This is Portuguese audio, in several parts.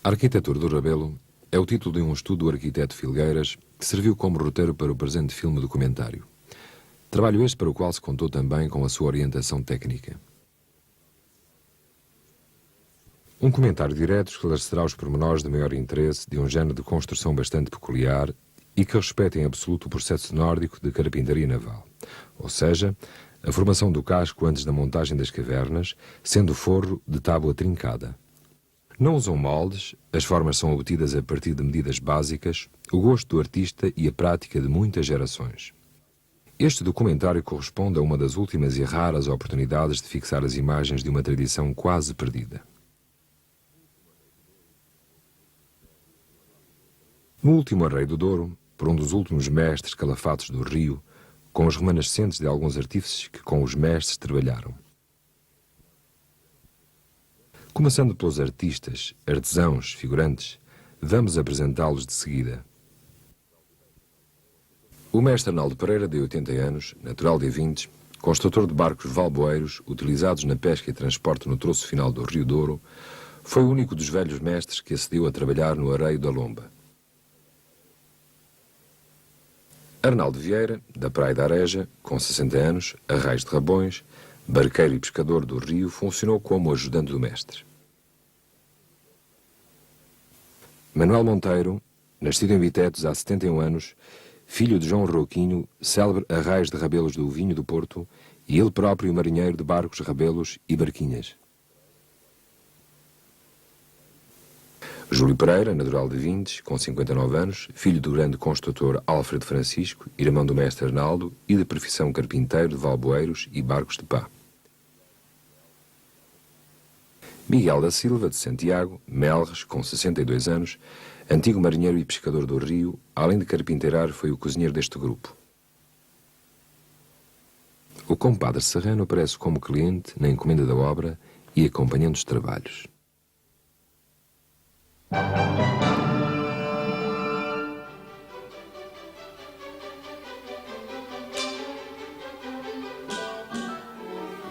A Arquitetura do Rabelo é o título de um estudo do arquiteto Filgueiras que serviu como roteiro para o presente filme documentário. Trabalho este para o qual se contou também com a sua orientação técnica. Um comentário direto esclarecerá os pormenores de maior interesse de um género de construção bastante peculiar e que respeita em absoluto o processo nórdico de carpintaria naval, ou seja, a formação do casco antes da montagem das cavernas, sendo o forro de tábua trincada. Não usam moldes, as formas são obtidas a partir de medidas básicas, o gosto do artista e a prática de muitas gerações. Este documentário corresponde a uma das últimas e raras oportunidades de fixar as imagens de uma tradição quase perdida. No último Arreio do Douro, por um dos últimos mestres calafatos do Rio, com os remanescentes de alguns artífices que com os mestres trabalharam. Começando pelos artistas, artesãos, figurantes, vamos apresentá-los de seguida. O mestre Arnaldo Pereira, de 80 anos, natural de Vintes, construtor de barcos valboeiros utilizados na pesca e transporte no troço final do Rio Douro, foi o único dos velhos mestres que acedeu a trabalhar no Arreio da Lomba. Arnaldo Vieira, da Praia da Areja, com 60 anos, Arraios de Rabões, barqueiro e pescador do Rio, funcionou como ajudante do mestre. Manuel Monteiro, nascido em Vitetos há 71 anos, filho de João Rouquinho, célebre Arraios de Rabelos do Vinho do Porto, e ele próprio marinheiro de barcos, rabelos e barquinhas. Júlio Pereira, natural de Vintes, com 59 anos, filho do grande construtor Alfredo Francisco, irmão do mestre Arnaldo e de profissão carpinteiro de valboeiros e barcos de pá. Miguel da Silva, de Santiago, Melres, com 62 anos, antigo marinheiro e pescador do Rio, além de carpinteirar, foi o cozinheiro deste grupo. O compadre Serrano aparece como cliente na encomenda da obra e acompanhando os trabalhos.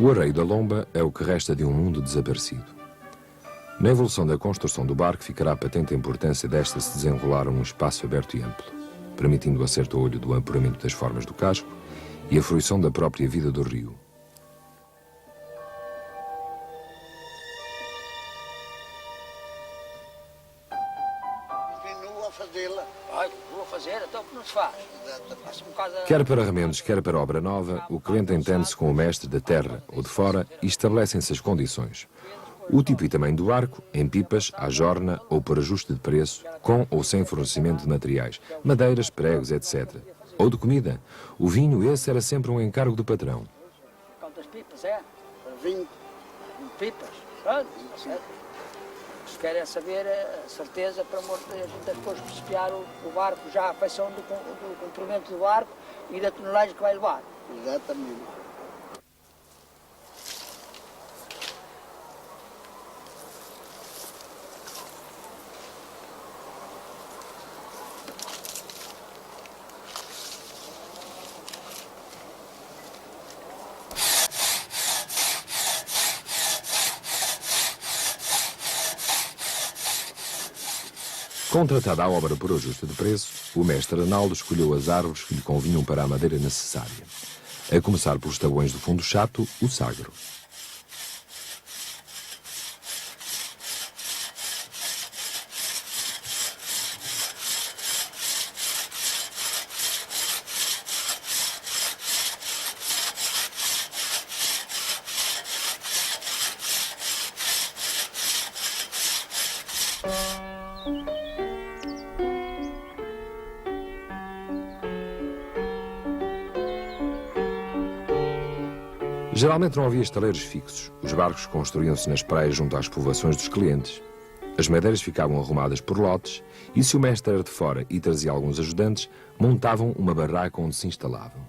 O Arreio da Lomba é o que resta de um mundo desaparecido. Na evolução da construção do barco ficará patente a importância desta se desenrolar num espaço aberto e amplo, permitindo o acerto a olho do apuramento das formas do casco e a fruição da própria vida do rio. Quer para remendos, quer para obra nova, o cliente entende-se com o mestre da terra ou de fora e estabelecem-se as condições. O tipo e tamanho do barco, em pipas, à jorna ou por ajuste de preço, com ou sem fornecimento de materiais, madeiras, pregos, etc. Ou de comida. O vinho, esse era sempre um encargo do patrão. Quantas pipas é? 20 pipas. Pronto, se querem saber a certeza, para amor de Deus, depois de espiar o barco, já a feição do comprimento do barco e da tonelagem que vai levar. Exatamente. Contratada a obra por ajuste de preço, o mestre Arnaldo escolheu as árvores que lhe convinham para a madeira necessária, a começar pelos tabuões do fundo chato, o sagro. Geralmente não havia estaleiros fixos. Os barcos construíam-se nas praias junto às povoações dos clientes. As madeiras ficavam arrumadas por lotes e, se o mestre era de fora e trazia alguns ajudantes, montavam uma barraca onde se instalavam.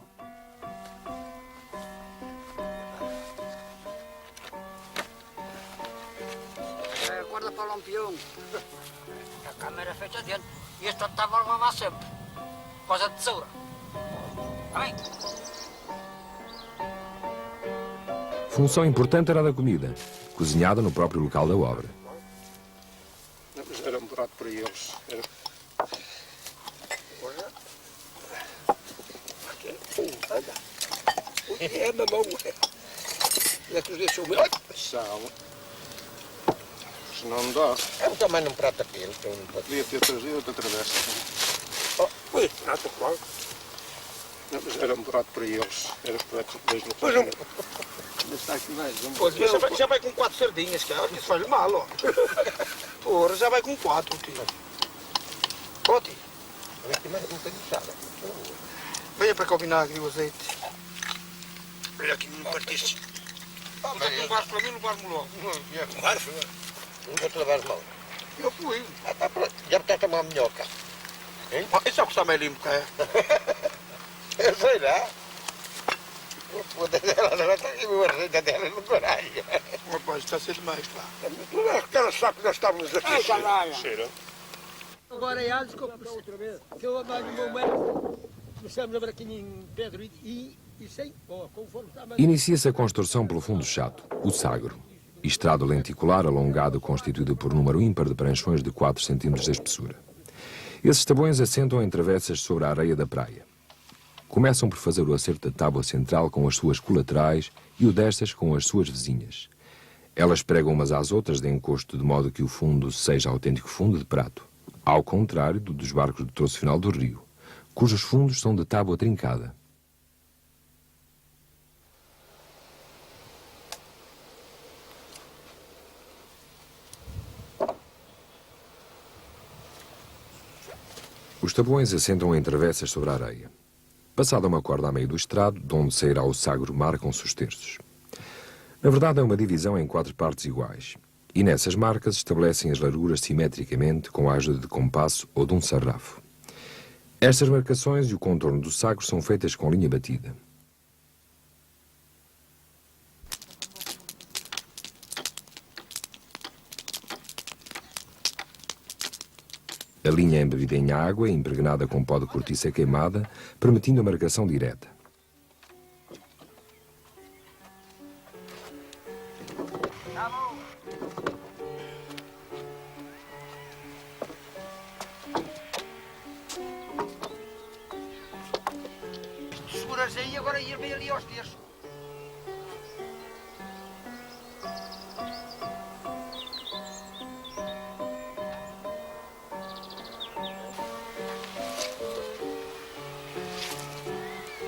Guarda para o lampião. A câmera é feita dentro. E este estava a levar sempre. Por causa de tesoura. Está bem? Função importante era a da comida, cozinhada no próprio local da obra. para eles. É na mão. É que os deixou meu. Sal. Se não dá. É um tamanho num prato daquele. Podia ter trazido outra travessa. Oh, ui, nada qual. Não, mas era um prato para eles. Era para dois no Pois não. Está aqui mais um. Pois, já vai com 4 sardinhas, cara. Isso faz mal, ó. Porra, já vai com 4, tio. Ó, tio. Olha aqui mais um bocadinho de sal. Venha para cá o vinagre e o azeite. Olha aqui, não partiste. Não levares para mim, levar-me logo. Vai? Não vou te levar as mãos. Eu fui. Já me está a uma minhoca. Isso é o que está meio limpo, cá é. Eu sei lá. Puta dela, ela está aqui a receita dela no coragem. Rapaz, está a ser demais, pá. Não é aquela saco que nós estávamos aqui. Ai, caralho. Cheira. Agora é antes que eu ando no meu médico, começamos a ver aqui em Pedro e sem, conforme está mais... Inicia-se a construção pelo fundo chato, o sagro, estrado lenticular alongado constituído por número ímpar de pranchões de 4 cm de espessura. Esses tabões assentam em travessas sobre a areia da praia. Começam por fazer o acerto da tábua central com as suas colaterais e o destas com as suas vizinhas. Elas pregam umas às outras de encosto de modo que o fundo seja autêntico fundo de prato, ao contrário do dos barcos do troço final do rio, cujos fundos são de tábua trincada. Os tabuões assentam em travessas sobre a areia. Passada uma corda a meio do estrado, de onde sairá o sagro, marcam-se os terços. Na verdade, é uma divisão em 4 partes iguais, e nessas marcas estabelecem as larguras simetricamente com a ajuda de compasso ou de um sarrafo. Estas marcações e o contorno do sagro são feitas com linha batida. A linha é embebida em água e impregnada com pó de cortiça queimada, permitindo a marcação direta. Seguras aí, agora ia bem ali aos terços.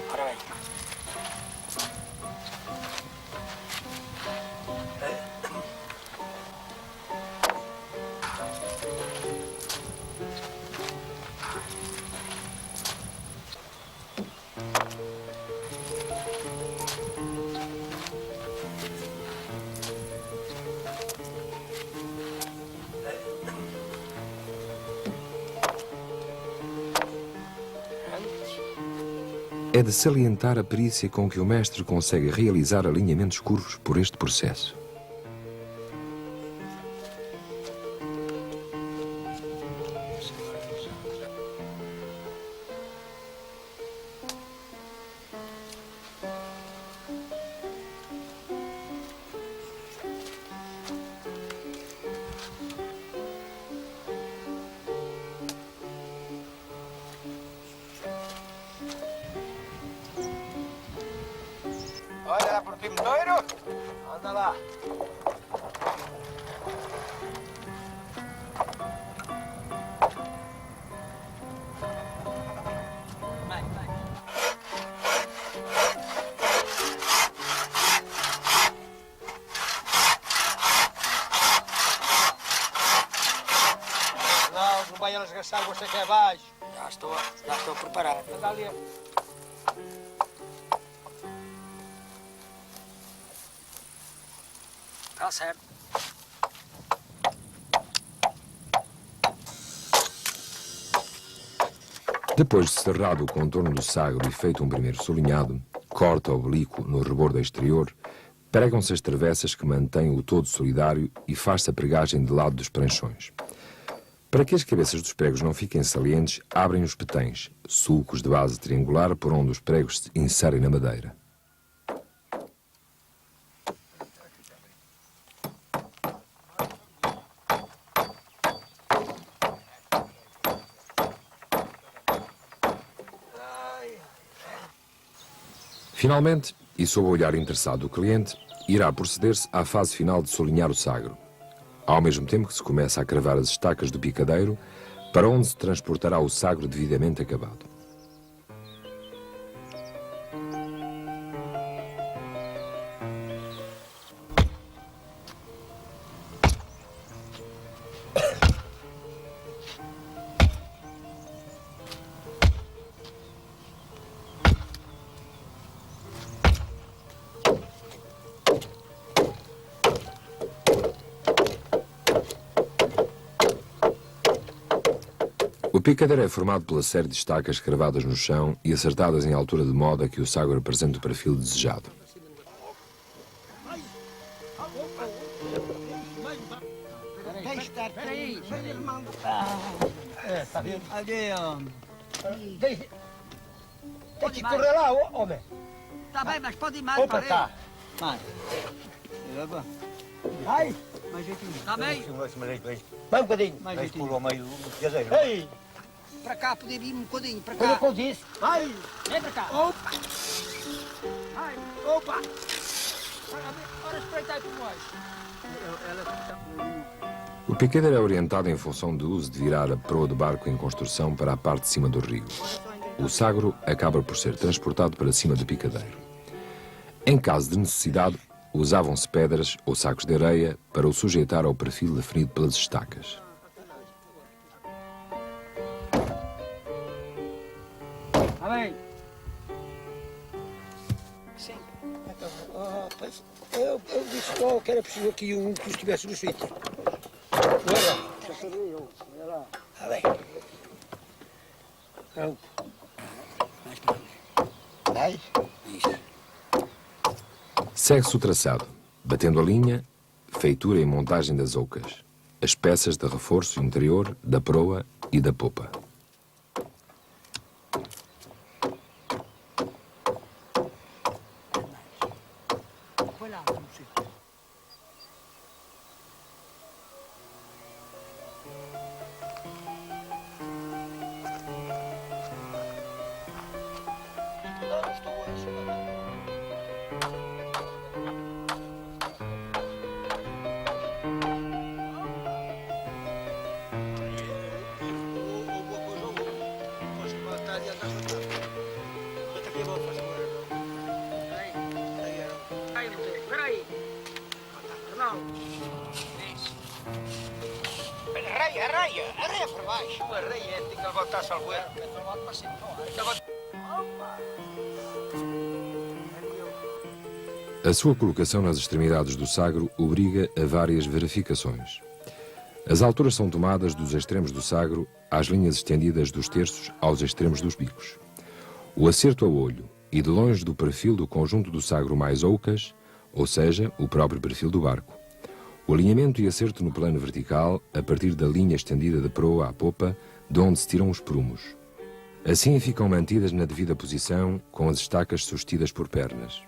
Ora bem. É de salientar a perícia com que o mestre consegue realizar alinhamentos curvos por este processo. Olha lá por ti, menino. Anda lá. Vai. Não vai elas gastar, você que é baixo. Já estou a preparar. Anda ali. Está certo. Depois de cerrado o contorno do sagro e feito um primeiro solinhado, corta o oblíquo no rebordo exterior, pregam-se as travessas que mantêm o todo solidário e faz-se a pregagem de lado dos pranchões. Para que as cabeças dos pregos não fiquem salientes, abrem os petões, sulcos de base triangular por onde os pregos se inserem na madeira. Finalmente, e sob o olhar interessado do cliente, irá proceder-se à fase final de solinhar o sagro, ao mesmo tempo que se começa a cravar as estacas do picadeiro, para onde se transportará o sagro devidamente acabado. O picadeiro é formado pela série de estacas cravadas no chão e acertadas em altura de modo a que o sagro apresente o perfil desejado. Peraí. Tá vendo? Ali, ó. Tem que correr lá, homem. Tá bem, mas pode ir mais Opa, para tá. Mais. Vai. Mais jeitinho. Tá bem? Vai um bocadinho. Mais jeitinho. Ei, Para cá, poder vir um bocadinho. Para olha cá. com isso. Vai. Vem para cá. Opa. Ai, opa. Ora, espreitai por nós. O picadeiro é orientado em função do uso de virar a proa do barco em construção para a parte de cima do rio. O sagro acaba por ser transportado para cima do picadeiro. Em caso de necessidade, usavam-se pedras ou sacos de areia para o sujeitar ao perfil definido pelas estacas. Tá bem? Sim. Rapaz, eu disse que era preciso aqui um que estivesse no sítio. Olha. Olha lá. Tá bem. Pronto. Mais para ali. Vai. Isso. Segue-se o traçado, batendo a linha, feitura e montagem das oucas, as peças de reforço interior, da proa e da popa. Põe lá, no sítio. Peraí. Não. Isso. Arreia por baixo. Arreia, tem que levantar salgueiro. Levanta para cima. A sua colocação nas extremidades do sagro obriga a várias verificações. As alturas são tomadas dos extremos do sagro às linhas estendidas dos terços aos extremos dos bicos. O acerto a olho e de longe do perfil do conjunto do sagro mais oucas, ou seja, o próprio perfil do barco. O alinhamento e acerto no plano vertical a partir da linha estendida da proa à popa, de onde se tiram os prumos. Assim ficam mantidas na devida posição, com as estacas sustidas por pernas.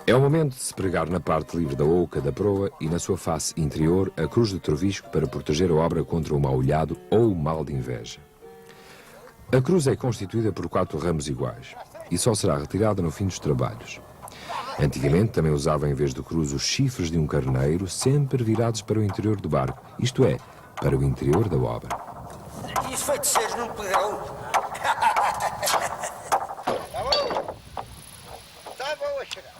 É o momento de se pregar na parte livre da ouca da proa e na sua face interior a cruz de trovisco para proteger a obra contra o mau-olhado ou o mal de inveja. A cruz é constituída por 4 ramos iguais e só será retirada no fim dos trabalhos. Antigamente também usava em vez de cruz os chifres de um carneiro sempre virados para o interior do barco, isto é, para o interior da obra. E os feiticeiros não pegarão. Tá bom? Tá bom a chegar.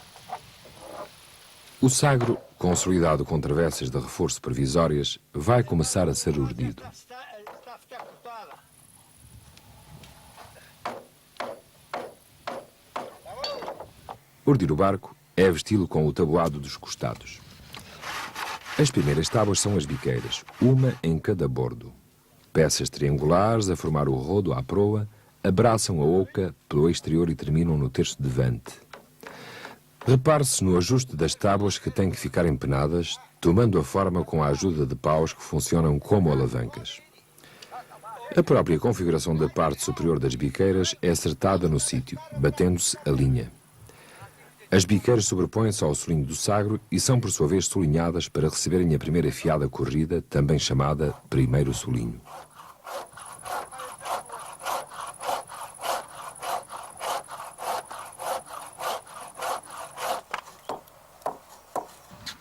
O sagro, consolidado com travessas de reforço provisórias, vai começar a ser urdido. Está a ficar cortada. Urdir o barco é vesti-lo com o tabuado dos costados. As primeiras tábuas são as biqueiras, uma em cada bordo. Peças triangulares a formar o rodo à proa, abraçam a ouca pelo exterior e terminam no terço de vante. Repare-se no ajuste das tábuas que têm que ficar empenadas, tomando a forma com a ajuda de paus que funcionam como alavancas. A própria configuração da parte superior das biqueiras é acertada no sítio, batendo-se a linha. As biqueiras sobrepõem-se ao solinho do sagro e são por sua vez solinhadas para receberem a primeira fiada corrida, também chamada primeiro solinho.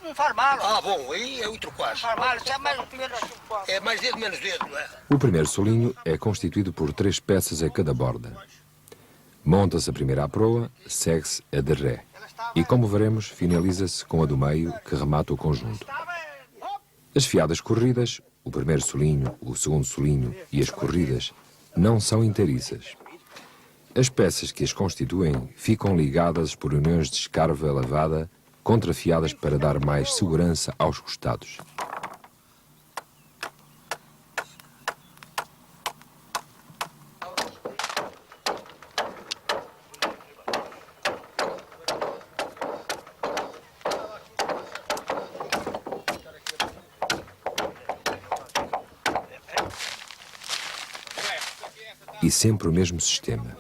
Não faz mal. Ah, bom, aí é outro Não quase. faz mal, isso é mais menos. É mais dedo, menos dedo, não é? O primeiro solinho é constituído por 3 peças a cada borda. Monta-se a primeira à proa, segue-se a de ré. E, como veremos, finaliza-se com a do meio, que remata o conjunto. As fiadas corridas, o primeiro solinho, o segundo solinho e as corridas, não são inteiriças. As peças que as constituem ficam ligadas por uniões de escarva lavada, contrafiadas para dar mais segurança aos costados. E sempre o mesmo sistema.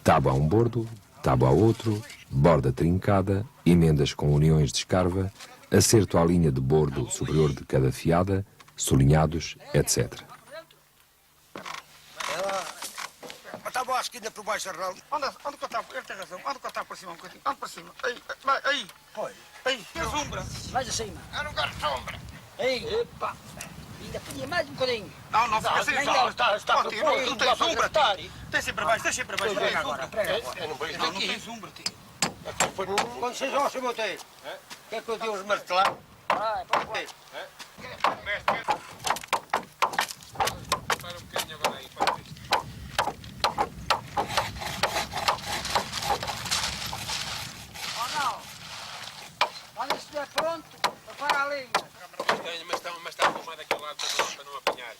Tábua a um bordo, tábua a outro, borda trincada, emendas com uniões de escarva, acerto à linha de bordo superior de cada fiada, solinhados, etc. Está bom, a esquina por baixo, Arnaldo. Anda que eu estava, ele tem razão. Anda que eu estava para cima um bocadinho. Anda para cima. Aí. Foi. Aí, tem sombra. Mais acima. Eu não quero sombra. Aí, epa. Ainda podia mais um bocadinho. Não, fica sem não, sombra. está Não, por tio, baixo, não dá tem para sombra, gastar. tio. Tem sempre abaixo, Prega agora. Eu não vejo Não daqui. tem sombra, tio. Aqui foi quando vocês vão, seu Monteiro. Quer que eu dê os martelar? Vai, vai, vai. Quando estiver pronto, prepara a lenha. Mas está arrumado daquele lado para não apanhar.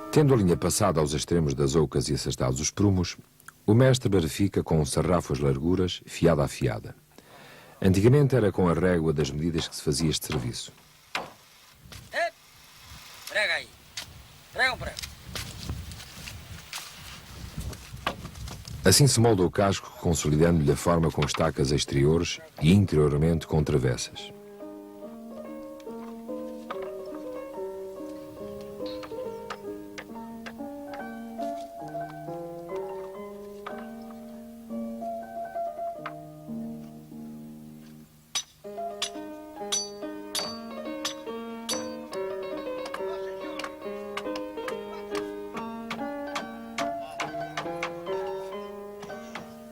Tendo a linha passada aos extremos das oucas e acertados os prumos, o mestre verifica com um sarrafo as larguras, fiada a fiada. Antigamente era com a régua das medidas que se fazia este serviço. Prega aí. Prega um prego. Assim se molda o casco, consolidando-lhe a forma com estacas exteriores e interiormente com travessas.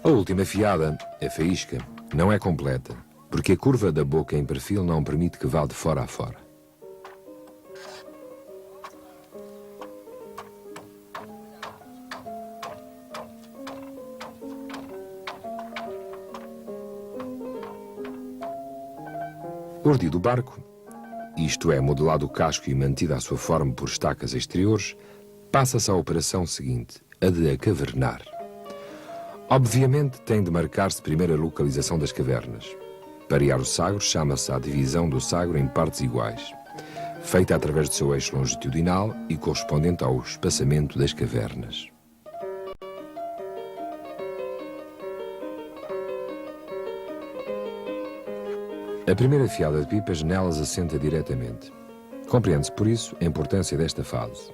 A última fiada, a faísca, não é completa, porque a curva da boca em perfil não permite que vá de fora a fora. Urdido o barco, isto é, modelado o casco e mantida a sua forma por estacas exteriores, passa-se à operação seguinte, a de acavernar. Obviamente tem de marcar-se primeiro a localização das cavernas. Parear o sagro chama-se a divisão do sagro em partes iguais, feita através do seu eixo longitudinal e correspondente ao espaçamento das cavernas. A primeira fiada de pipas nelas assenta diretamente. Compreende-se, por isso, a importância desta fase.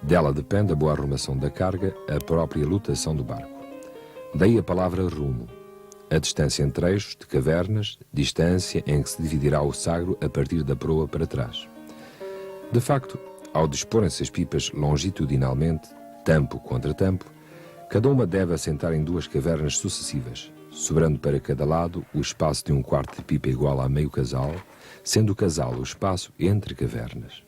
Dela depende a boa arrumação da carga, a própria lotação do barco. Daí a palavra rumo. A distância entre eixos de cavernas, distância em que se dividirá o sagro a partir da proa para trás. De facto, ao disporem-se as pipas longitudinalmente, tampo contra tampo, cada uma deve assentar em 2 cavernas sucessivas, sobrando para cada lado o espaço de 1/4 de pipa igual a meio casal, sendo o casal o espaço entre cavernas.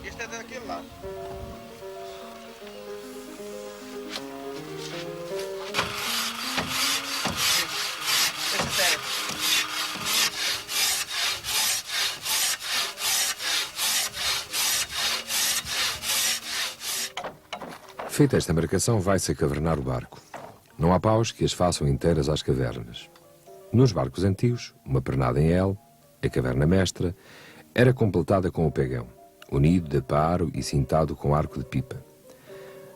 Este é daquele lado. Feita esta marcação, vai-se acavernar o barco. Não há paus que as façam inteiras às cavernas. Nos barcos antigos, uma pernada em L, a caverna mestra, era completada com o pegão, unido de paro e cintado com arco de pipa.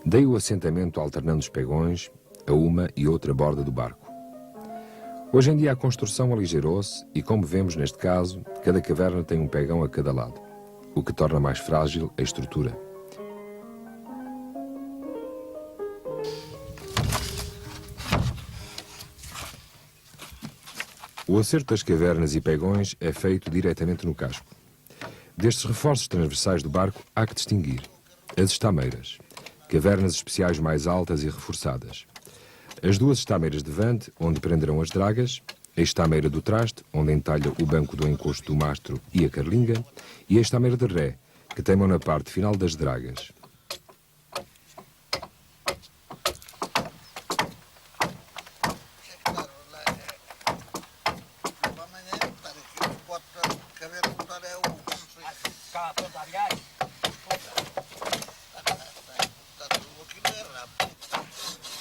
Daí o assentamento alternando os pegões a uma e outra borda do barco. Hoje em dia a construção aligeirou-se e, como vemos neste caso, cada caverna tem um pegão a cada lado, o que torna mais frágil a estrutura. O acerto das cavernas e pegões é feito diretamente no casco. Destes reforços transversais do barco há que distinguir as estameiras, cavernas especiais mais altas e reforçadas, as 2 estameiras de vante, onde prenderão as dragas, a estameira do traste, onde entalha o banco do encosto do mastro e a carlinga, e a estameira de ré, que teimam na parte final das dragas.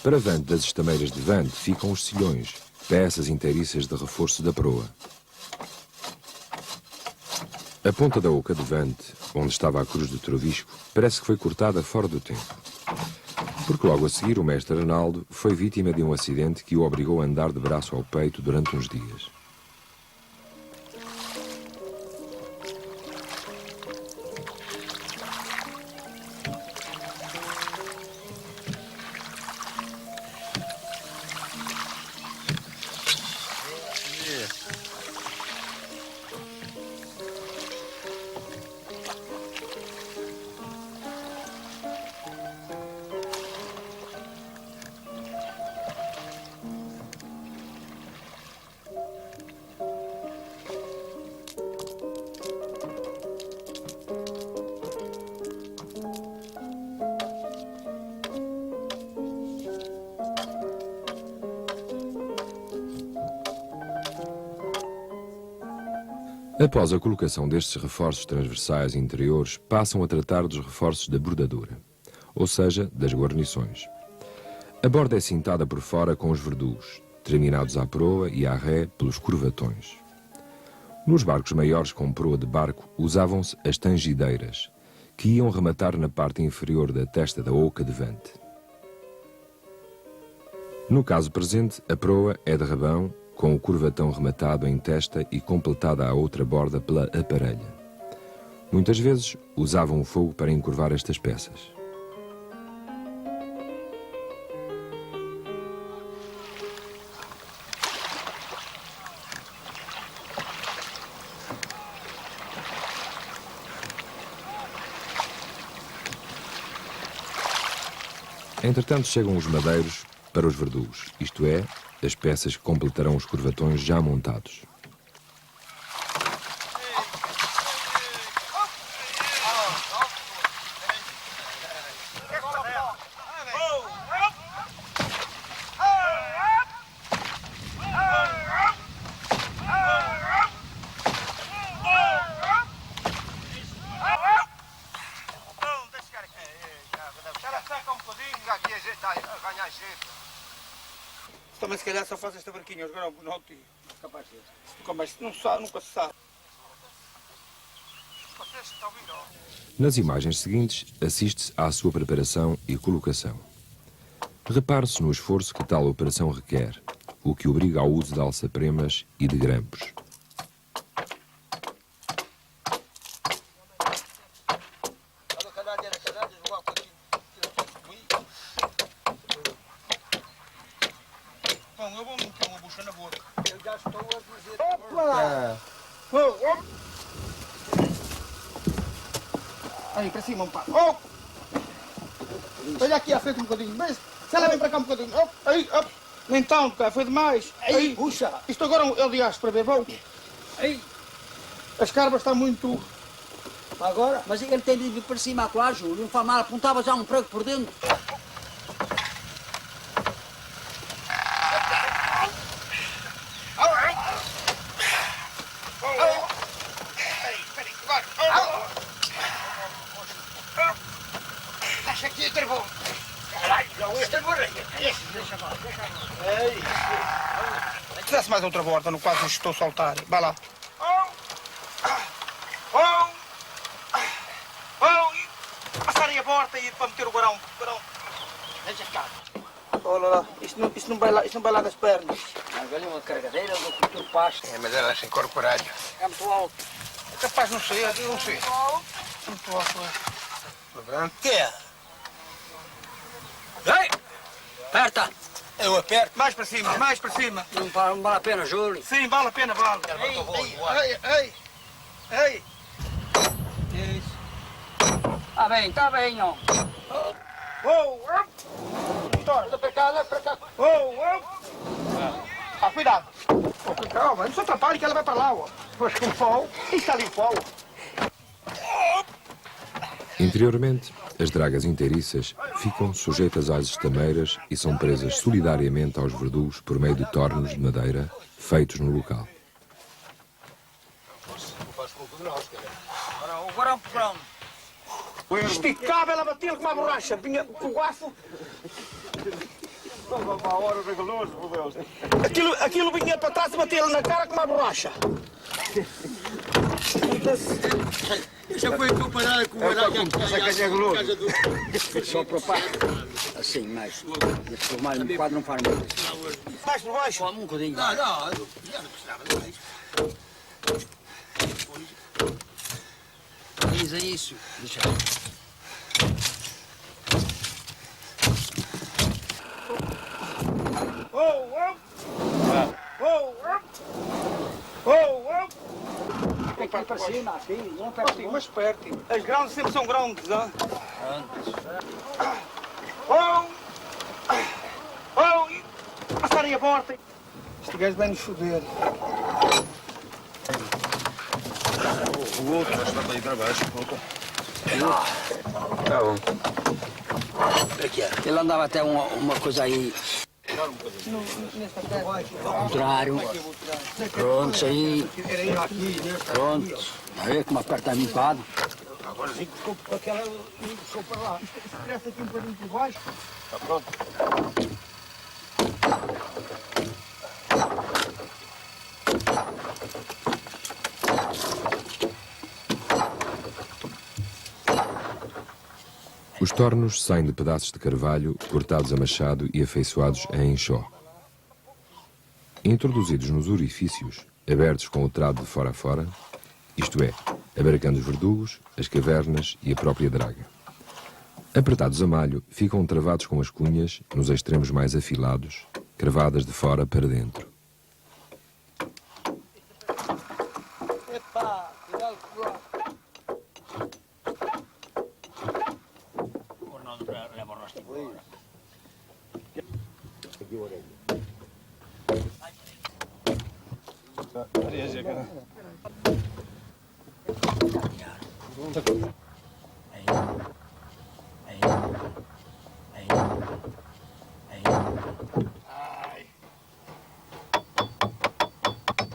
Para vante das estameiras de vante ficam os silhões, peças inteiriças de reforço da proa. A ponta da oca de vante, onde estava a cruz do trovisco, parece que foi cortada fora do tempo. Porque logo a seguir o mestre Arnaldo foi vítima de um acidente que o obrigou a andar de braço ao peito durante uns dias. Após a colocação destes reforços transversais interiores, passam a tratar dos reforços da bordadura, ou seja, das guarnições. A borda é cintada por fora com os verdugos, terminados à proa e à ré pelos curvatões. Nos barcos maiores com proa de barco usavam-se as tangideiras, que iam rematar na parte inferior da testa da oca de vante. No caso presente, a proa é de rabão, com o curvatão rematado em testa e completada à outra borda pela aparelha. Muitas vezes usavam o fogo para encurvar estas peças. Entretanto chegam os madeiros para os verdugos, isto é, as peças que completarão os curvatões já montados. Também se calhar só faz esta barquinha, agora não tio. Capaz de ser. Mas não sabe, nunca se sabe. Nas imagens seguintes, assiste-se à sua preparação e colocação. Repare-se no esforço que tal operação requer, o que obriga ao uso de alçapremas e de grampos. pão, eu vou meter uma bucha na boca. Eu já estou a dizer. Opa! Oh. Aí, para cima, pá. Oh! Olha aqui à frente um bocadinho. Mas, se ela vem para cá um bocadinho. Oh, aí, oh. Nem tanto, cara, foi demais. Aí, puxa. Isto agora é o diacho para ver, vou. Aí. As carbas estão muito... Agora? Mas ele tem de vir para cima, claro, Júlio. Não faz mal, apontava já um prego por dentro. Deixa aqui, travou. Caralho, este é borracha. Deixa lá. Se tivesse mais outra volta, no quase estou a soltar. Vai lá. Passarem a porta e para meter o guarão. Deixa cá. Olha lá, isto não vai lá das pernas. Mas olha uma carregadeira do futuro pasto. É, mas ela se incorporado. É muito alto. É capaz de não ser, não sei. Muito alto, Pronto. Que é? Ei! Aperta! Eu aperto. mais para cima, mais para cima. Não vale a pena, Júlio. Sim, vale a pena, vale. Ei. Isso. Tá bem, ó. Anda para cá, anda para cá. Cuidado. Calma, não se atrapalhe que ela vai para lá, ó. Pois com pau, e está ali o pau. Interiormente, as dragas inteiriças ficam sujeitas às estameiras e são presas solidariamente aos verdugos por meio de tornos de madeira feitos no local. O guarão pronto. Esticava, ela batia com uma borracha. Vinha com o garfo. Aquilo vinha para trás e batia ele na cara com uma borracha. Já foi comparado com o baralho que é guloso. Só para pá. Assim, mais. Mais um quadro não faz muito. Mais por baixo. Come um bocadinho. Não, já não precisava de mais. Diz isso. Deixa. Tem que ir para cima, aqui, não para cima. Mais perto. As grandes sempre são grandes, não? Passarem a porta. Este gajo vai nos foder. O outro já está aí para baixo. Tá bom. Ele andava até uma coisa aí. Ao contrário. Pronto, isso aí. Pronto. A ver como aperta a limpado. Agora sim, desculpa, aquela puxou para lá. Cresce aqui um bocadinho por baixo. Está pronto. Os tornos saem de pedaços de carvalho cortados a machado e afeiçoados a enxó. Introduzidos nos orifícios, abertos com o trado de fora a fora, isto é, abarcando os verdugos, as cavernas e a própria draga. Apertados a malho, ficam travados com as cunhas, nos extremos mais afilados, cravadas de fora para dentro.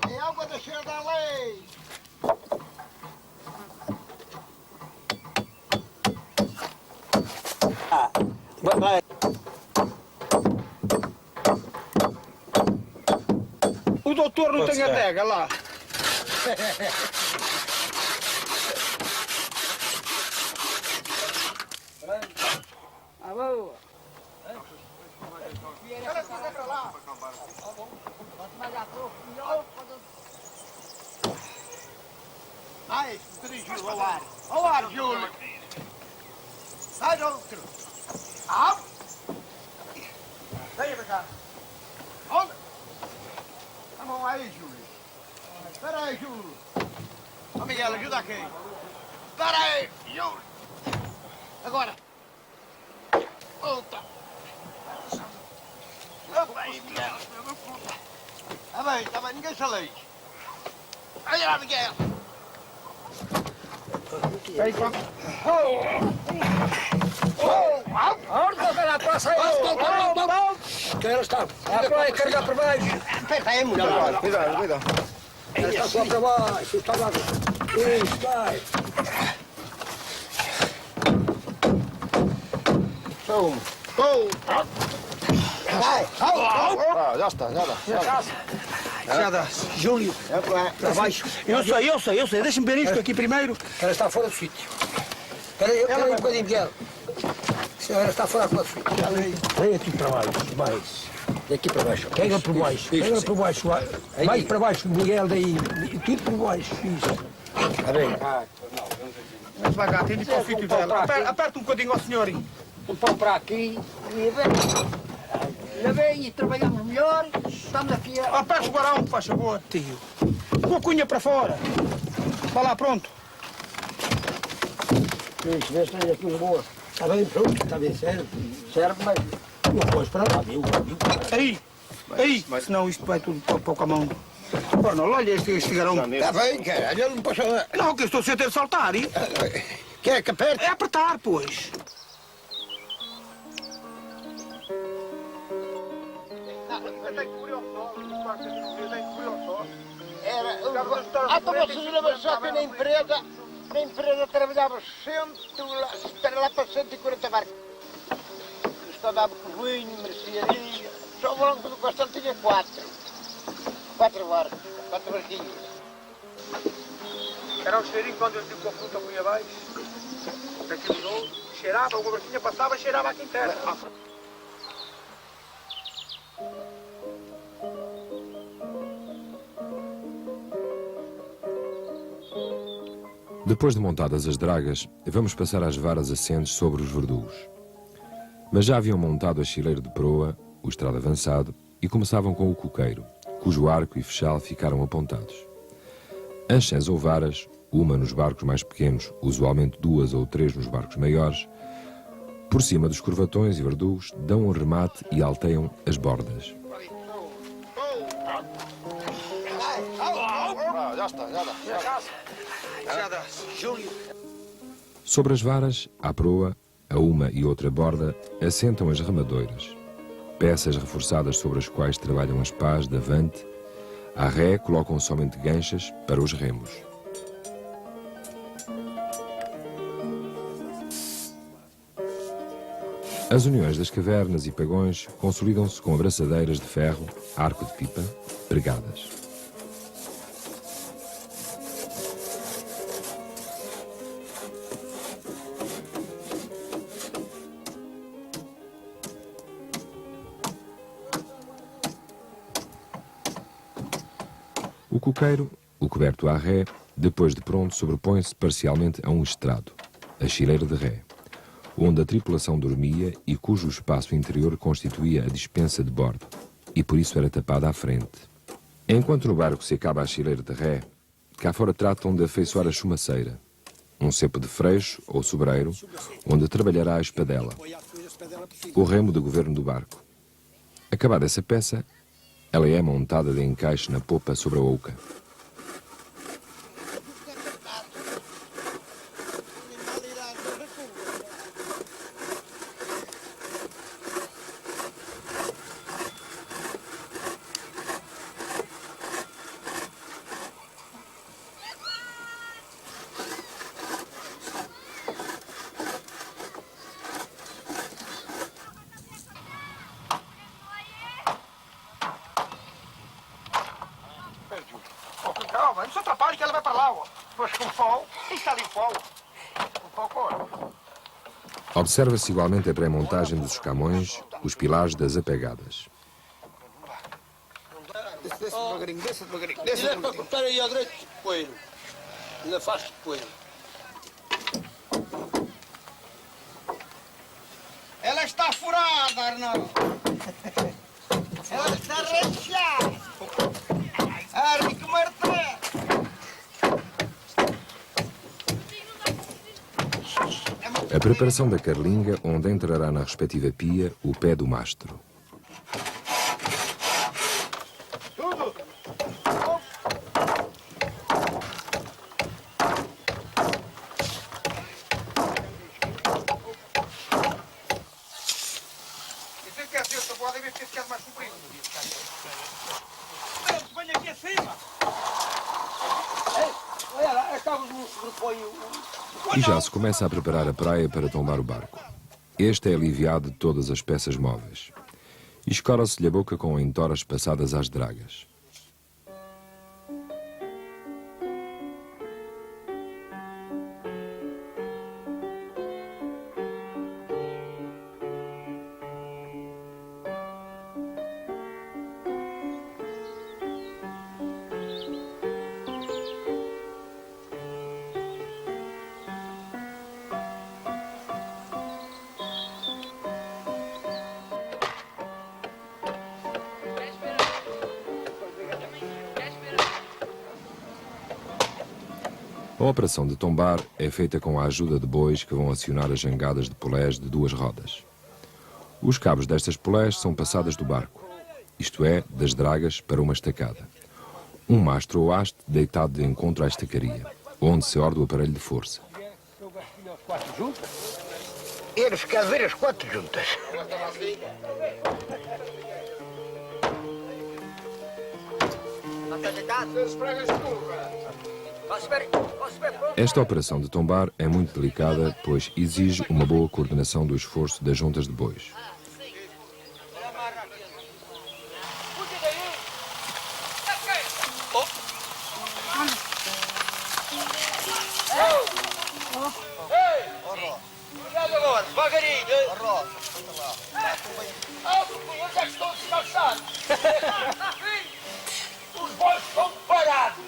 É água da cheia da lei. Vai. O doutor não tem adega lá. Ah, boa. Ai, dirigiu ao ar. Ao ar, Júlio. Sai, outro. Au. Venha para cá. Onde? mão aí, Júlio. Espera aí, Júlio. Ô, Miguel, ajuda aqui. Espera aí, Júlio. Agora. Volta. Opa aí, Miguel. Tá bem, ninguém se leite. Olha lá, Miguel. Aí, vamos. Onde que ela passa aí? Que ela está? Vai carregar para baixo. Aperta aí, mulher. Cuidado. Ela está só para baixo. Está lá. Isso, vai. Só uma. Vai. Já está. Já dá. Júlio, para baixo. Eu sei. Deixa-me ver isto aqui primeiro. Ela está fora do sítio. Espera aí um bocadinho, Miguel. Ela está fora do sítio. Vem aqui para baixo, mais. Daqui para baixo. Pega por baixo, pega por baixo. Mais para baixo, Miguel, daí. Tudo por baixo, isso. Está bem. Vamos devagar, tem de ir para o sítio dela. Aperta um bocadinho ao senhorinho. Um pão para aqui. Já vem e trabalhamos melhor. Estamos aqui a... Aperta o guarão, faz favor, tio. Com a cunha para fora. Vá lá, pronto. Isso, vê se tem aqui uma boa. Está bem, pronto, está bem, serve. Serve, mas... Não podes para lá, viu? Aí, senão isto vai tudo para a mão. Ronaldo, olha este garão. Está bem, caralho, eu não posso... Não, que eu estou sem ter de saltar. E... Quer que aperte? É apertar, pois. Então vocês lembram só que na empresa trabalhava lá para 140 barcos. Isto andava com vinho, mercearia. Só o Branco do Castelo tinha 4 barcos, 4 barquinhos. Era um cheirinho quando eu digo com a fruta punha abaixo. Daqui mudou, cheirava, uma barquinha passava, cheirava aqui inteira. Depois de montadas as dragas, vamos passar às varas assentes sobre os verdugos. Mas já haviam montado a chileira de proa, o estrado avançado, e começavam com o coqueiro, cujo arco e fechal ficaram apontados. Anchãs ou varas, uma nos barcos mais pequenos, usualmente 2 ou 3 nos barcos maiores, por cima dos corvatões e verdugos, dão um remate e alteiam as bordas. Já dá. Júlio. Sobre as varas, à proa, a uma e outra borda, assentam as remadoiras, peças reforçadas sobre as quais trabalham as pás de avante. À ré colocam somente ganchas para os remos. As uniões das cavernas e pagões consolidam-se com abraçadeiras de ferro, arco de pipa, pregadas. O coqueiro, o coberto à ré, depois de pronto, sobrepõe-se parcialmente a um estrado, a chileira de ré, onde a tripulação dormia e cujo espaço interior constituía a dispensa de bordo, e por isso era tapada à frente. Enquanto no barco se acaba a chileira de ré, cá fora tratam de afeiçoar a chumaceira, um cepo de freixo ou sobreiro, onde trabalhará a espadela, o remo de governo do barco. Acabada essa peça, ela é montada de encaixe na popa sobre a ouca. Calma, não se atrapalhe que ela vai para lá, ó. Depois com o pau, está ali o pau. O pau corre. Observa-se igualmente a pré-montagem dos escamões, os pilares das apegadas. Desce devagarinho. Ele é para cortar aí à direita de poeiro. Ele faz de poeiro. Ela está furada, Arnaldo. Ela está recheada. Preparação da carlinga, onde entrará na respectiva pia o pé do mastro. E já se começa a preparar a praia para tombar o barco. Este é aliviado de todas as peças móveis. E escora-se-lhe a boca com entoras passadas às dragas. A operação de tombar é feita com a ajuda de bois que vão acionar as jangadas de polés de 2 rodas. Os cabos destas polés são passadas do barco, isto é, das dragas para uma estacada. Um mastro ou haste deitado de encontro à estacaria, onde se orde o aparelho de força. Eles querem ver as 4 juntas. Esta operação de tombar é muito delicada, pois exige uma boa coordenação do esforço das juntas de bois. Cuidado agora, devagarinho. Onde é que estão descalçados? Os bois estão parados.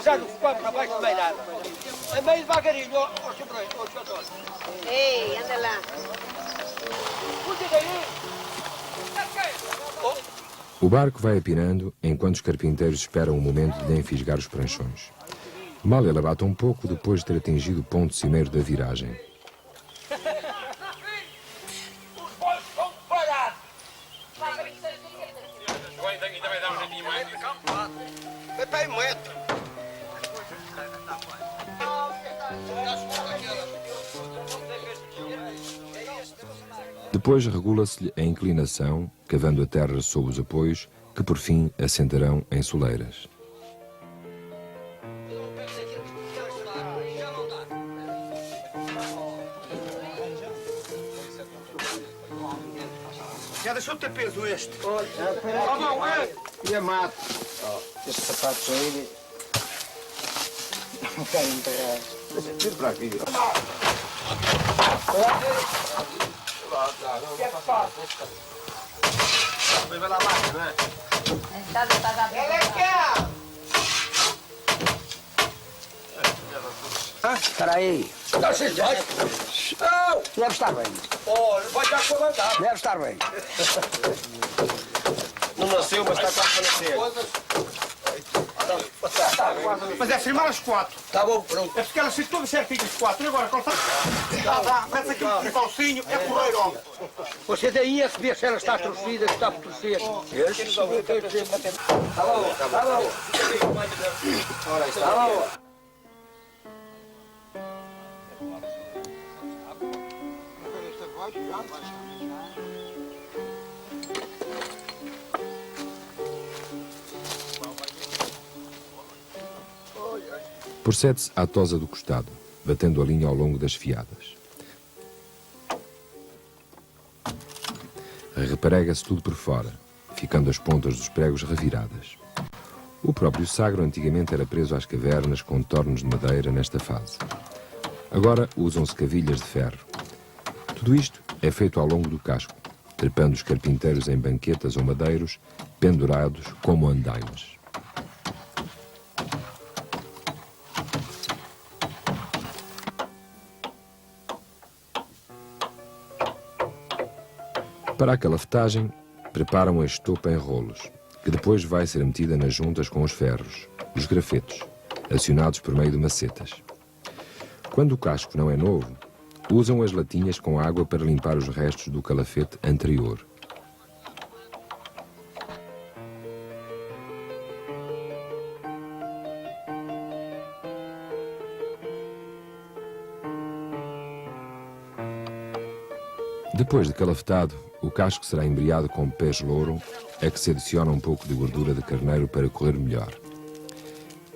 Já não ficou para baixo de meio nada. É meio devagarinho, ó sobrinho, ó doutor. Ei, anda lá. Cuide daí. O barco vai apinando enquanto os carpinteiros esperam o momento de enfisgar os pranchões. Mal ele abate um pouco depois de ter atingido o ponto cimeiro da viragem. Os bois estão parados. Ainda vai dar um jeitinho mais. Está em metro. Depois regula-se-lhe a inclinação, cavando a terra sob os apoios, que por fim assentarão em soleiras. Já deixou de ter peso este. Olha, e a mata. Estes sapatos aí não querem enterrar. Tira para aqui. O que é que faz? Vai lá mais, não é? Ela é que é? Espera aí. Deve estar bem. Olha, vai dar para mandar. Deve estar bem. Não nasceu, mas está quase para nascer. Mas é firmar as 4. Tá bom, pronto. É porque elas ficam todas certinhas as 4. E agora, quando está... Mete aqui um calcinho, é correr, homem. Você daí é que vê se ela está torcida, se está por torcer. Tá bom. Ora, está bom. Procede-se à tosa do costado, batendo a linha ao longo das fiadas. Reprega-se tudo por fora, ficando as pontas dos pregos reviradas. O próprio sagro antigamente era preso às cavernas com tornos de madeira nesta fase. Agora usam-se cavilhas de ferro. Tudo isto é feito ao longo do casco, trepando os carpinteiros em banquetas ou madeiros, pendurados como andaimes. Para a calafetagem, preparam a estopa em rolos, que depois vai ser metida nas juntas com os ferros, os grafetos, acionados por meio de macetas. Quando o casco não é novo, usam as latinhas com água para limpar os restos do calafete anterior. Depois de calafetado, o casco será embriado com pés louro, a que se adiciona um pouco de gordura de carneiro para correr melhor.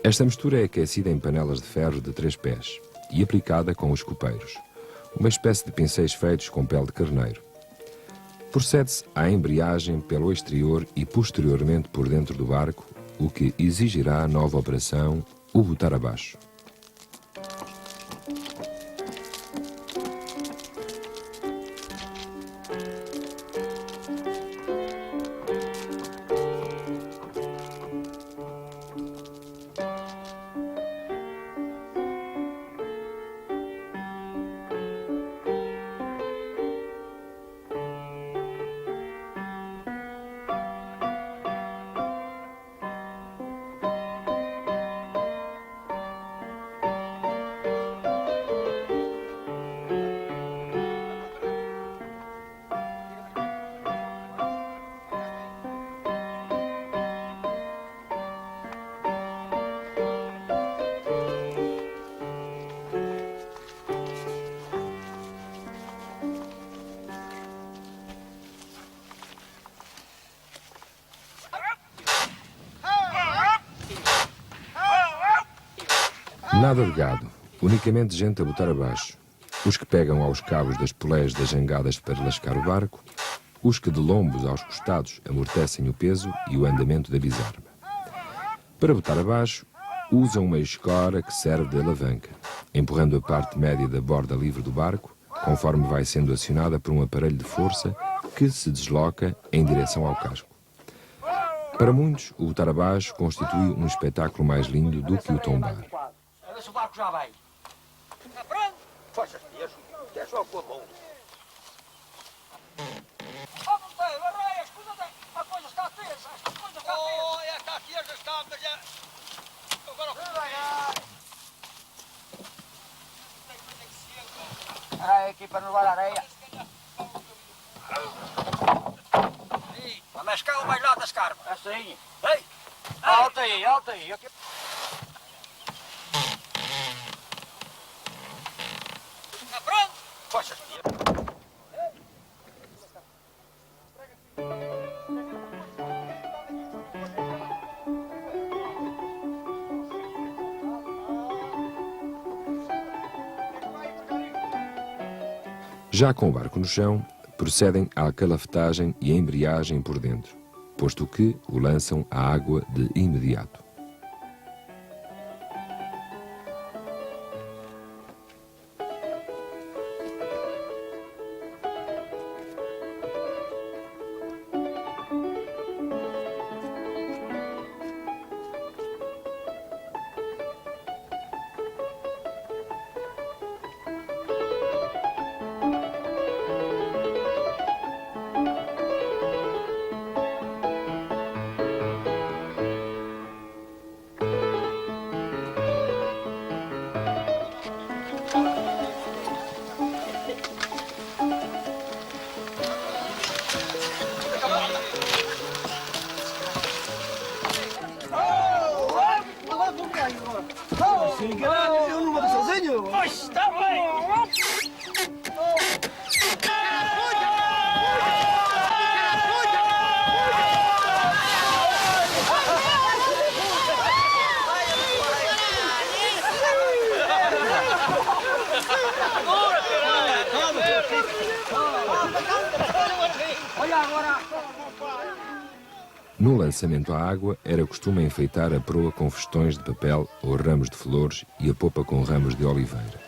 Esta mistura é aquecida em panelas de ferro de 3 pés e aplicada com os copeiros, uma espécie de pincéis feitos com pele de carneiro. Procede-se à embreagem pelo exterior e posteriormente por dentro do barco, o que exigirá a nova operação, o botar abaixo. Nada de gado, unicamente gente a botar abaixo. Os que pegam aos cabos das polés das jangadas para lascar o barco, os que de lombos aos costados amortecem o peso e o andamento da bizarma. Para botar abaixo, usam uma escora que serve de alavanca, empurrando a parte média da borda livre do barco, conforme vai sendo acionada por um aparelho de força que se desloca em direção ao casco. Para muitos, o botar abaixo constitui um espetáculo mais lindo do que o tombar. Olha se o barco já vai. Está pronto? Forças, é só com a mão. Oh, Monteiro, arreia, escuta, a coisa está tesa, a coisa está tesa. Oh, esta tesa está, mas é... Agora o areia aqui para não levar a areia. Mas cá o mais lá das carpas. Assim. Ei! Alta aí, alta aí. Está pronto? Forças. Já com o barco no chão, procedem à calafetagem e embreagem por dentro, posto que o lançam à água de imediato. Eu não vou sozinho. Pois, está bem. Olha agora. No lançamento à água, era costume enfeitar a proa com festões de papel ou ramos de flores e a popa com ramos de oliveira.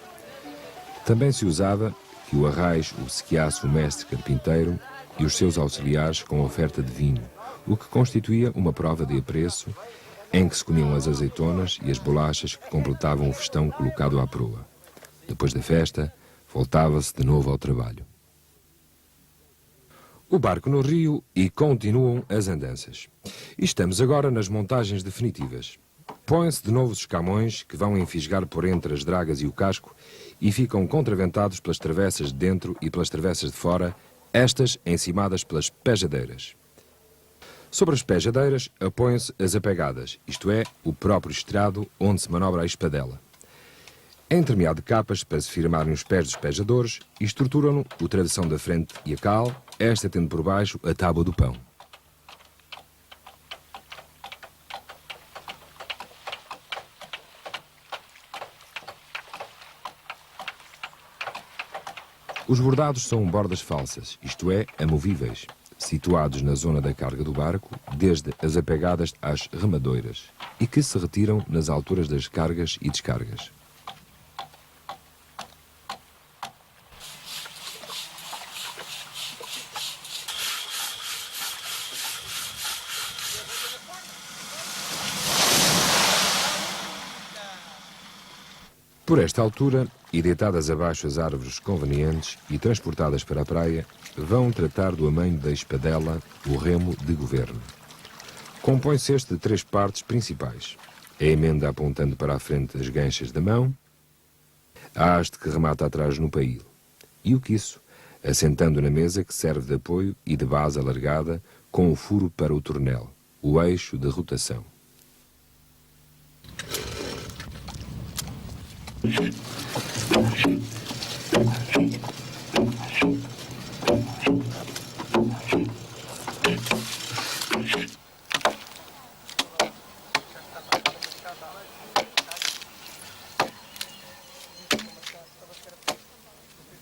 Também se usava que o arrais obsequiasse o mestre carpinteiro e os seus auxiliares com oferta de vinho, o que constituía uma prova de apreço em que se comiam as azeitonas e as bolachas que completavam o festão colocado à proa. Depois da festa, voltava-se de novo ao trabalho. O barco no rio e continuam as andanças. E estamos agora nas montagens definitivas. Põem-se de novo os camões que vão enfisgar por entre as dragas e o casco e ficam contraventados pelas travessas de dentro e pelas travessas de fora, estas encimadas pelas pejadeiras. Sobre as pejadeiras apoiam-se as apegadas, isto é, o próprio estrado onde se manobra a espadela. É entremeado de capas para se firmarem os pés dos pejadores e estruturam-no o travessão da frente e a cal, esta tendo por baixo a tábua do pão. Os bordados são bordas falsas, isto é, amovíveis, situados na zona da carga do barco, desde as apegadas às remadoiras, e que se retiram nas alturas das cargas e descargas. Por esta altura, e deitadas abaixo as árvores convenientes e transportadas para a praia, vão tratar do amanho da espadela, o remo de governo. Compõe-se este de 3 partes principais. A emenda apontando para a frente das ganchas da mão, a haste que remata atrás no pail, e o quiço, assentando na mesa que serve de apoio e de base alargada, com o furo para o tornel, o eixo de rotação.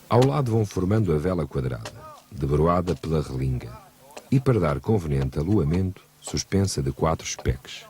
Ao lado vão formando a vela quadrada, debruada pela relinga, e para dar conveniente aluamento, suspensa de 4 espeques.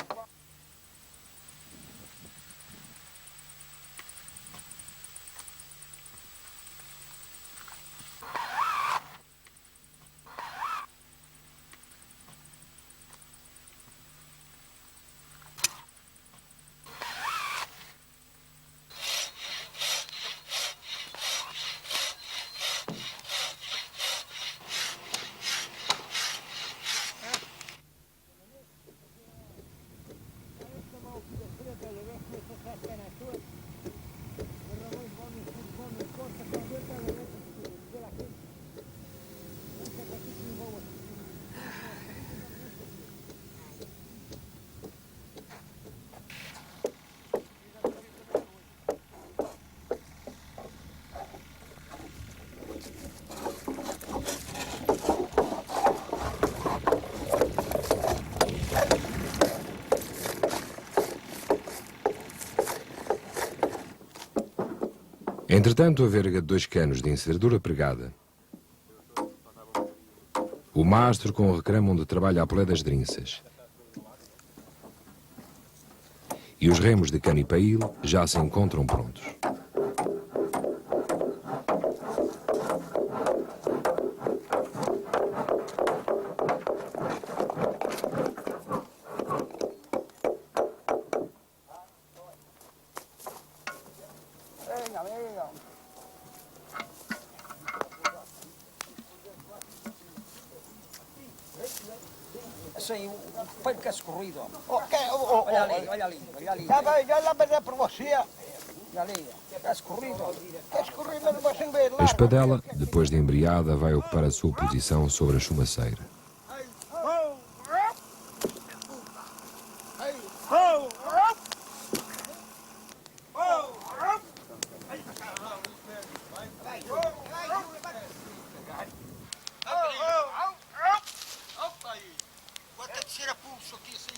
Entretanto, a verga de 2 canos de encerradura pregada. O mastro com o recramo onde trabalha a polé das drinças. E os remos de cano e pail já se encontram prontos. Assim, o pano que é escorrido. Olha ali, Olha ali, olha ali. já vai, já lá vai dar por você. Olha ali, está escorrido. Quer escorrer, mas você não vai lá. A espadela, depois de embriada, vai ocupar a sua posição sobre a chumaceira. Bota de ser a pulso aqui assim.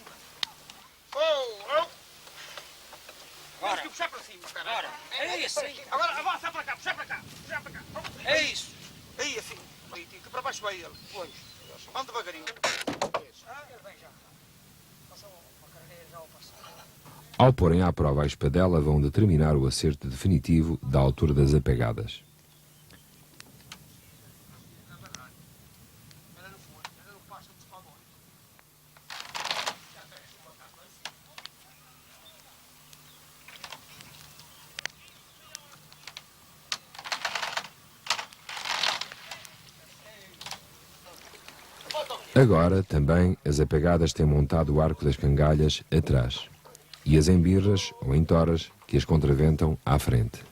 Temos que puxar para cima, cara. Agora. É isso. Agora avança para cá, puxar para cá. Puxar para cá. É isso. Aí assim. Aí, que para baixo vai ele. Pois. Anda devagarinho. Ele vem já. Passou uma carneira já ao passar. Ao porem à prova a espadela, vão determinar o acerto definitivo da altura das apegadas. Agora, também, as apegadas têm montado o arco das cangalhas atrás e as embirras, ou entoras, que as contraventam à frente.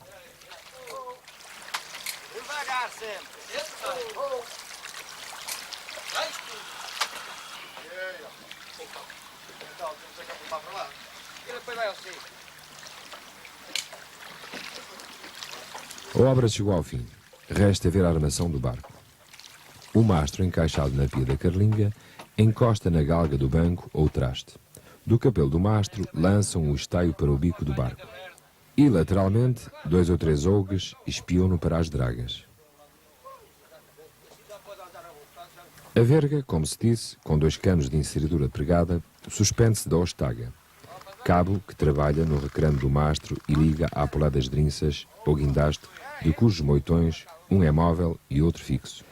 Devagar sempre. Então, temos que apontar para lá. E depois vai ao cio. A obra chegou ao fim. Resta ver a armação do barco. O mastro, encaixado na pia da carlinga, encosta na galga do banco ou traste. Do capelo do mastro, lançam o estaio para o bico do barco. E, lateralmente, 2 ou 3 ougues espionam para as dragas. A verga, como se disse, com 2 canos de inseridura pregada, suspende-se da ostaga, cabo que trabalha no recrame do mastro e liga à pola das drinças ou guindaste, de cujos moitões um é móvel e outro fixo.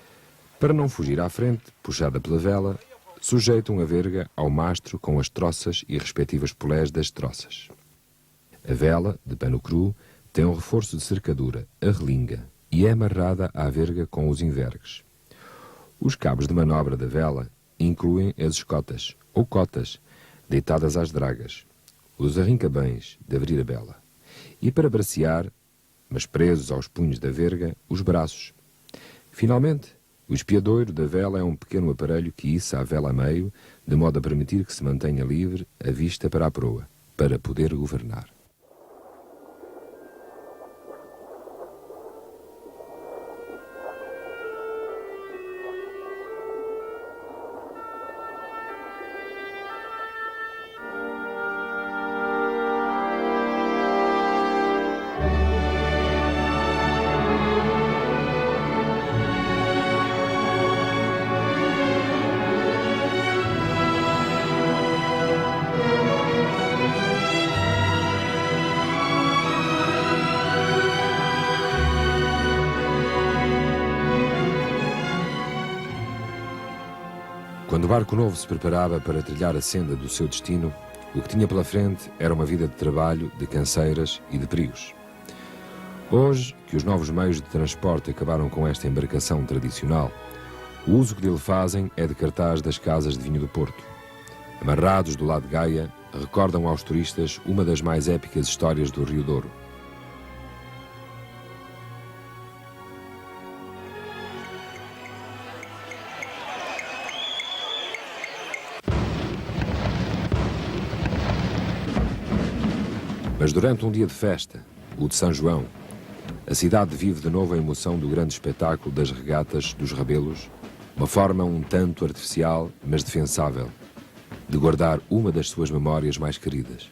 Para não fugir à frente, puxada pela vela, sujeitam a verga ao mastro com as troças e respectivas polés das troças. A vela, de pano cru, tem um reforço de cercadura, a relinga, e é amarrada à verga com os envergues. Os cabos de manobra da vela incluem as escotas, ou cotas, deitadas às dragas, os arrincabães de abrir a bela, e para bracear, mas presos aos punhos da verga, os braços. Finalmente, o espiadoiro da vela é um pequeno aparelho que issa a vela a meio, de modo a permitir que se mantenha livre a vista para a proa, para poder governar. Quando o barco novo se preparava para trilhar a senda do seu destino, o que tinha pela frente era uma vida de trabalho, de canseiras e de perigos. Hoje, que os novos meios de transporte acabaram com esta embarcação tradicional, o uso que dele fazem é de cartaz das casas de vinho do Porto. Amarrados do lado de Gaia, recordam aos turistas uma das mais épicas histórias do Rio Douro. Mas durante um dia de festa, o de São João, a cidade vive de novo a emoção do grande espetáculo das regatas dos Rabelos, uma forma um tanto artificial, mas defensável, de guardar uma das suas memórias mais queridas.